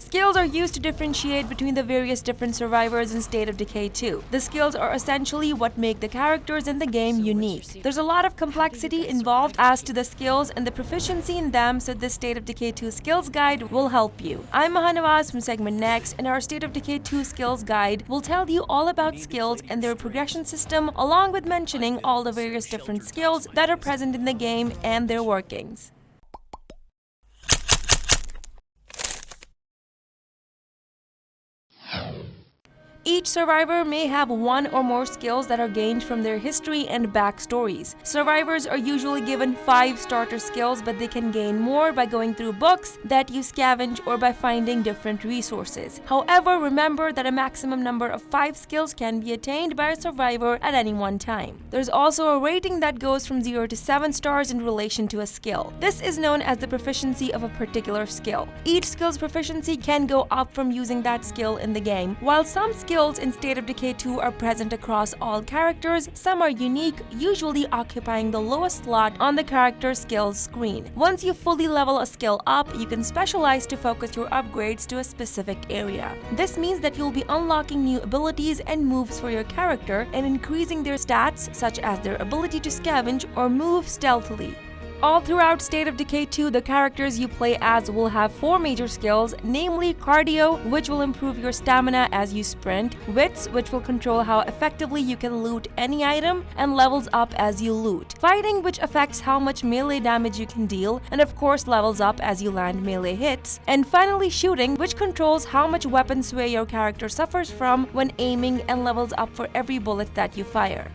Skills are used to differentiate between the various different survivors in State of Decay 2. The skills are essentially what make the characters in the game unique. There's a lot of complexity involved as to the skills and the proficiency in them, so this State of Decay 2 skills guide will help you. I'm Mahanawaz from SegmentNext, and our State of Decay 2 skills guide will tell you all about skills and their progression system, along with mentioning all the various different skills that are present in the game and their workings. Each survivor may have one or more skills that are gained from their history and backstories. Survivors are usually given 5 starter skills, but they can gain more by going through books that you scavenge or by finding different resources. However, remember that a maximum number of 5 skills can be attained by a survivor at any one time. There's also a rating that goes from 0 to 7 stars in relation to a skill. This is known as the proficiency of a particular skill. Each skill's proficiency can go up from using that skill in the game. While some skills in State of Decay 2 are present across all characters, some are unique, usually occupying the lowest slot on the character skills screen. Once you fully level a skill up, you can specialize to focus your upgrades to a specific area. This means that you'll be unlocking new abilities and moves for your character and increasing their stats, such as their ability to scavenge or move stealthily. All throughout State of Decay 2, the characters you play as will have 4 major skills, namely cardio, which will improve your stamina as you sprint, wits, which will control how effectively you can loot any item, and levels up as you loot, fighting, which affects how much melee damage you can deal, and of course levels up as you land melee hits, and finally shooting, which controls how much weapon sway your character suffers from when aiming and levels up for every bullet that you fire.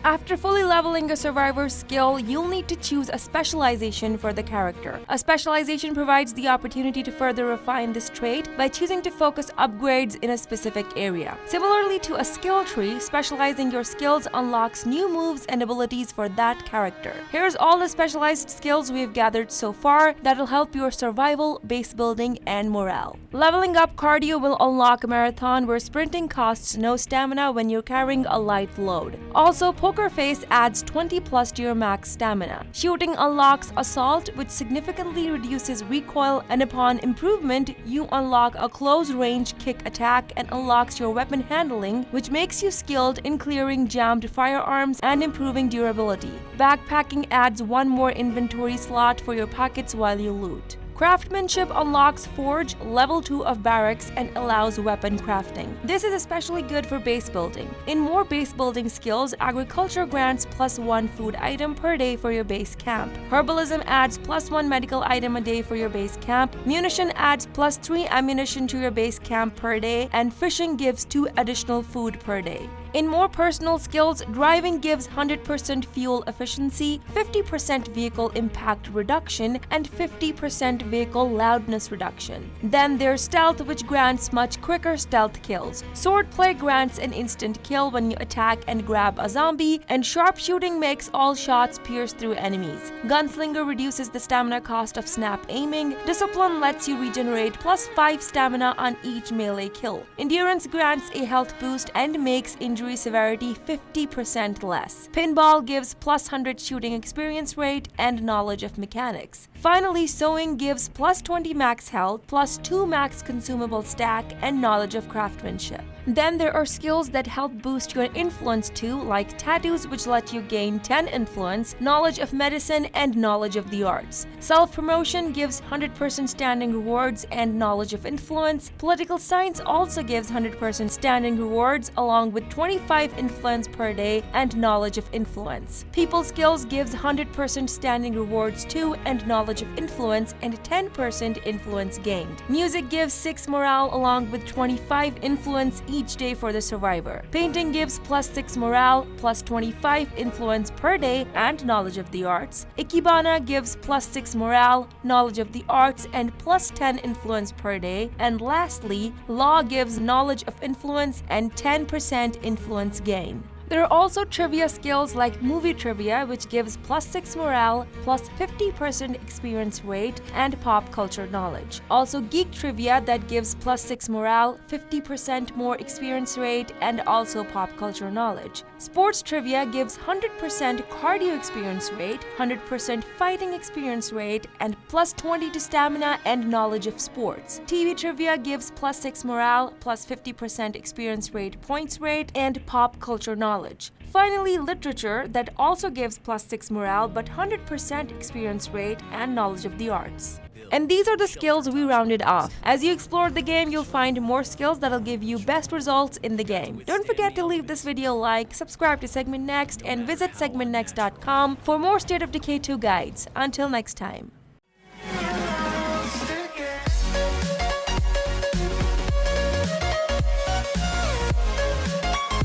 After fully leveling a survivor's skill, you'll need to choose a specialization for the character. A specialization provides the opportunity to further refine this trait by choosing to focus upgrades in a specific area. Similarly to a skill tree, specializing your skills unlocks new moves and abilities for that character. Here's all the specialized skills we've gathered so far that'll help your survival, base building, and morale. Leveling up cardio will unlock a marathon where sprinting costs no stamina when you're carrying a light load. Also, Poker Face adds 20 plus to your max stamina. Shooting unlocks Assault, which significantly reduces recoil, and upon improvement, you unlock a close-range kick attack and unlocks your weapon handling, which makes you skilled in clearing jammed firearms and improving durability. Backpacking adds 1 more inventory slot for your pockets while you loot. Craftsmanship unlocks Forge, level 2 of Barracks, and allows weapon crafting. This is especially good for base building. In more base building skills, Agriculture grants +1 food item per day for your base camp. Herbalism adds +1 medical item a day for your base camp. Munition adds +3 ammunition to your base camp per day, and Fishing gives 2 additional food per day. In more personal skills, Driving gives 100% fuel efficiency, 50% vehicle impact reduction, and 50% vehicle loudness reduction. Then there's Stealth, which grants much quicker stealth kills. Swordplay grants an instant kill when you attack and grab a zombie, and Sharpshooting makes all shots pierce through enemies. Gunslinger reduces the stamina cost of snap aiming. Discipline lets you regenerate +5 stamina on each melee kill. Endurance grants a health boost and makes injury severity 50% less. Pinball gives +100 shooting experience rate and knowledge of mechanics. Finally, Sewing gives +20 max health, +2 max consumable stack, and knowledge of craftsmanship. Then there are skills that help boost your influence too, like Tattoos, which let you gain 10 influence, knowledge of medicine, and knowledge of the arts. Self-promotion gives 100% standing rewards and knowledge of influence. Political Science also gives 100% standing rewards, along with 25 influence per day and knowledge of influence. People Skills gives 100% standing rewards too, and knowledge of influence, and 10% influence gained. Music gives 6 morale along with 25 influence each day for the survivor. Painting gives +6 morale, +25 influence per day, and knowledge of the arts. Ikebana gives +6 morale, knowledge of the arts, and +10 influence per day. And lastly, Law gives knowledge of influence and 10% influence gain. There are also trivia skills like movie trivia, which gives +6 morale, plus 50% experience rate, and pop culture knowledge. Also geek trivia that gives +6 morale, 50% more experience rate, and also pop culture knowledge. Sports trivia gives 100% cardio experience rate, 100% fighting experience rate, and +20 to stamina and knowledge of sports. TV trivia gives +6 morale, plus 50% experience rate, points rate, and pop culture knowledge. Finally, literature that also gives +6 morale but 100% experience rate and knowledge of the arts. And these are the skills we rounded off. As you explore the game, you'll find more skills that'll give you best results in the game. Don't forget to leave this video a like, subscribe to SegmentNext, and visit SegmentNext.com for more State of Decay 2 guides. Until next time.